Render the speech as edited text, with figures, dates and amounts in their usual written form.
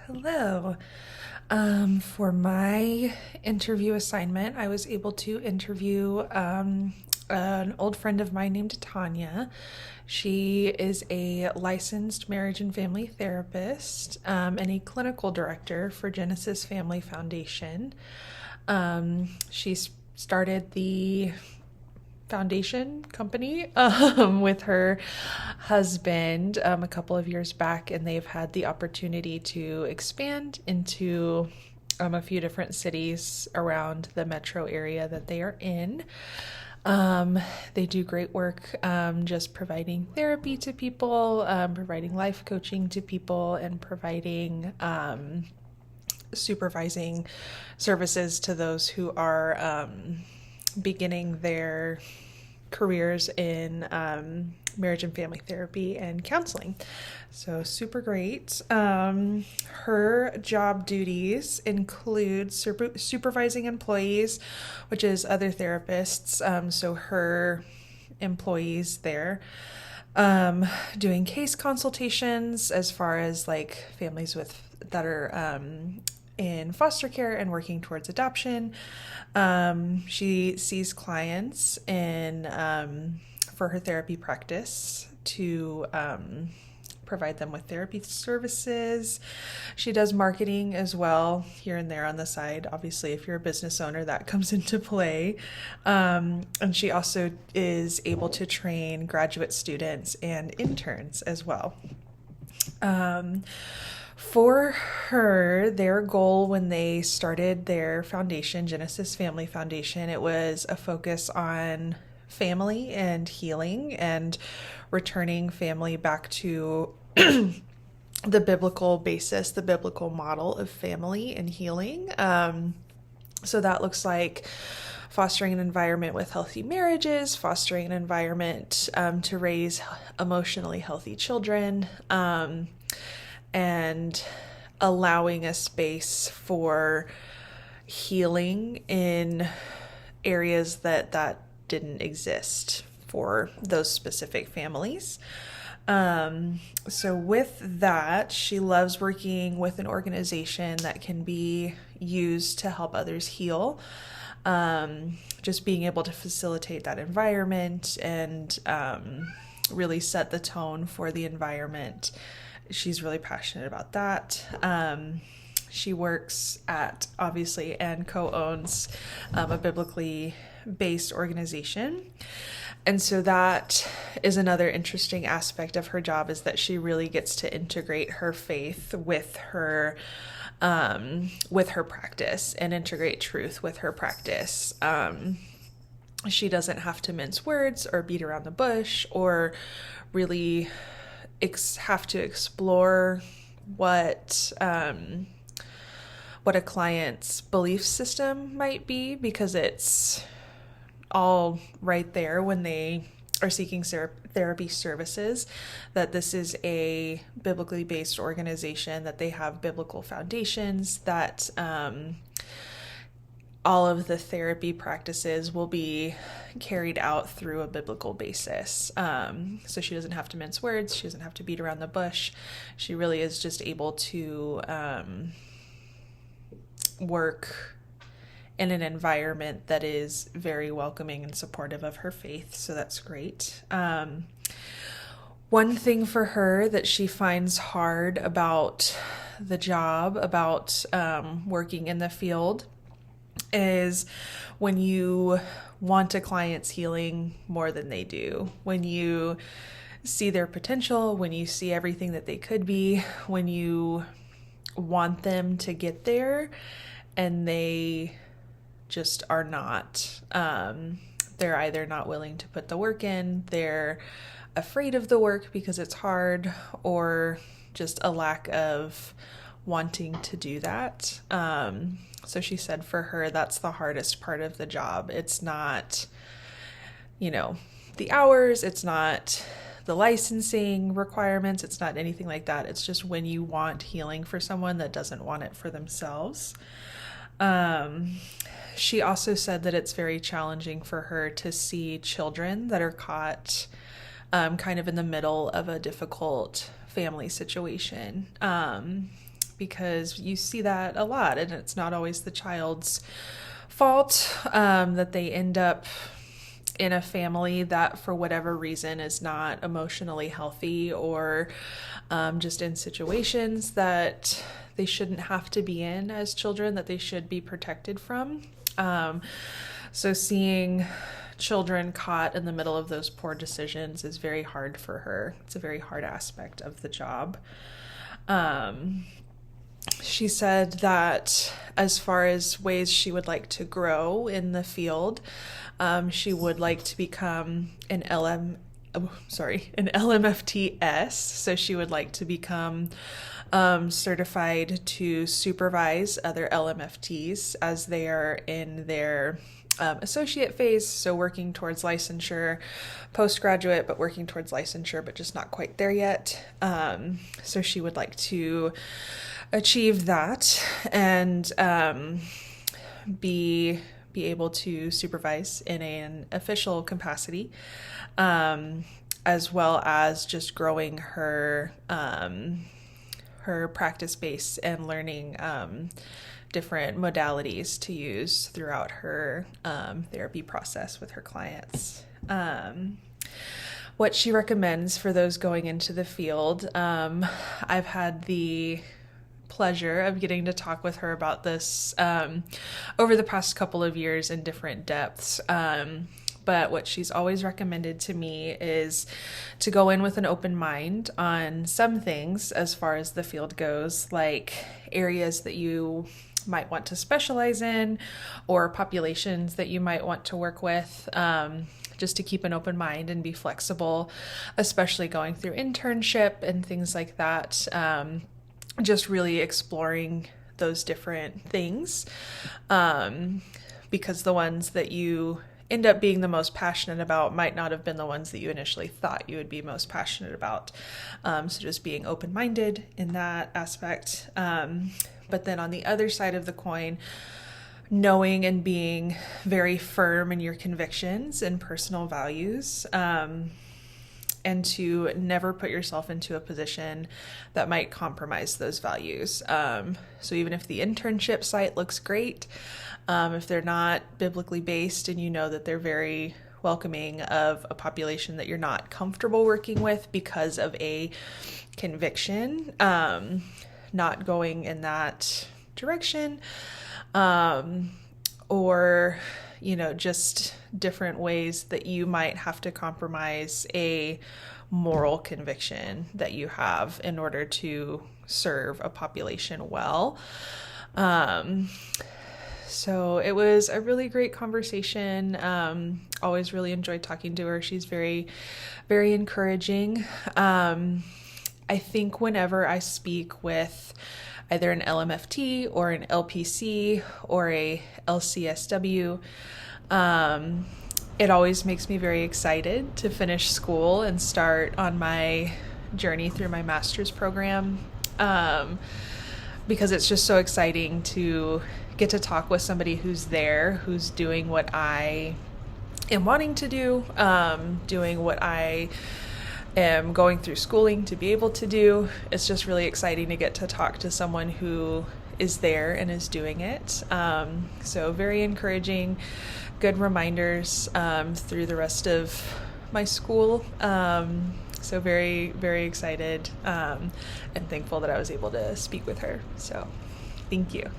Hello. For my interview assignment, I was able to interview an old friend of mine named Tanya. She is a licensed marriage and family therapist and a clinical director for Genesis Family Foundation. She started the foundation company with her husband a couple of years back, and they've had the opportunity to expand into a few different cities around the metro area that they are in. They do great work just providing therapy to people, providing life coaching to people, and providing supervising services to those who are beginning their careers in marriage and family therapy and counseling. So super great. Her job duties include supervising employees, which is other therapists. So her employees there, doing case consultations as far as like families that are in foster care and working towards adoption. She sees clients for her therapy practice to provide them with therapy services. She does marketing as well here and there on the side. Obviously, if you're a business owner, that comes into play. And she also is able to train graduate students and interns as well. For her, their goal when they started their foundation, Genesis Family Foundation, it was a focus on family and healing and returning family back to the biblical basis, the biblical model of family and healing. So that looks like fostering an environment with healthy marriages, fostering an environment to raise emotionally healthy children, and allowing a space for healing in areas that didn't exist for those specific families. So with that, she loves working with an organization that can be used to help others heal. Just being able to facilitate that environment and really set the tone for the environment. She's really passionate about that. She works at, obviously, and co-owns a biblically based organization. And so that is another interesting aspect of her job, is that she really gets to integrate her faith with her practice and integrate truth with her practice. She doesn't have to mince words or beat around the bush or really have to explore what a client's belief system might be, because it's all right there when they are seeking therapy services, that this is a biblically based organization, that they have biblical foundations, that all of the therapy practices will be carried out through a biblical basis. So she doesn't have to mince words. She doesn't have to beat around the bush. She really is just able to work in an environment that is very welcoming and supportive of her faith. So that's great. One thing for her that she finds hard about the job, about working in the field, is when you want a client's healing more than they do, when you see their potential, when you see everything that they could be, when you want them to get there and they just are not. They're either not willing to put the work in, they're afraid of the work because it's hard, or just a lack of wanting to do that. So she said for her, that's the hardest part of the job. It's not, the hours, it's not the licensing requirements, it's not anything like that. It's just when you want healing for someone that doesn't want it for themselves. She also said that it's very challenging for her to see children that are caught kind of in the middle of a difficult family situation. because you see that a lot, and it's not always the child's fault that they end up in a family that for whatever reason is not emotionally healthy, or just in situations that they shouldn't have to be in as children, that they should be protected from. So seeing children caught in the middle of those poor decisions is very hard for her. It's a very hard aspect of the job. She said that as far as ways she would like to grow in the field, she would like to become an LMFTS. So she would like to become certified to supervise other LMFTs as they are in their associate phase, so working towards licensure, postgraduate, but working towards licensure, but just not quite there yet. So she would like to achieve that and be able to supervise in an official capacity, as well as just growing her practice base and learning different modalities to use throughout her therapy process with her clients. What she recommends for those going into the field, I've had the pleasure of getting to talk with her about this over the past couple of years in different depths. But what she's always recommended to me is to go in with an open mind on some things as far as the field goes, like areas that you might want to specialize in or populations that you might want to work with, just to keep an open mind and be flexible, especially going through internship and things like that. Just really exploring those different things, because the ones that you end up being the most passionate about might not have been the ones that you initially thought you would be most passionate about. So just being open-minded in that aspect. But then on the other side of the coin, knowing and being very firm in your convictions and personal values, and to never put yourself into a position that might compromise those values. So even if the internship site looks great, if they're not biblically based and you know that they're very welcoming of a population that you're not comfortable working with because of a conviction, not going in that direction, or just different ways that you might have to compromise a moral conviction that you have in order to serve a population well. So it was a really great conversation. Always really enjoyed talking to her. She's very, very encouraging. I think whenever I speak with either an LMFT or an LPC or a LCSW, it always makes me very excited to finish school and start on my journey through my master's program, because it's just so exciting to get to talk with somebody who's there, who's doing what I am wanting to do, doing what I am going through schooling to be able to do. It's just really exciting to get to talk to someone who is there and is doing it. So very encouraging, good reminders through the rest of my school. So very, very excited and thankful that I was able to speak with her. So thank you.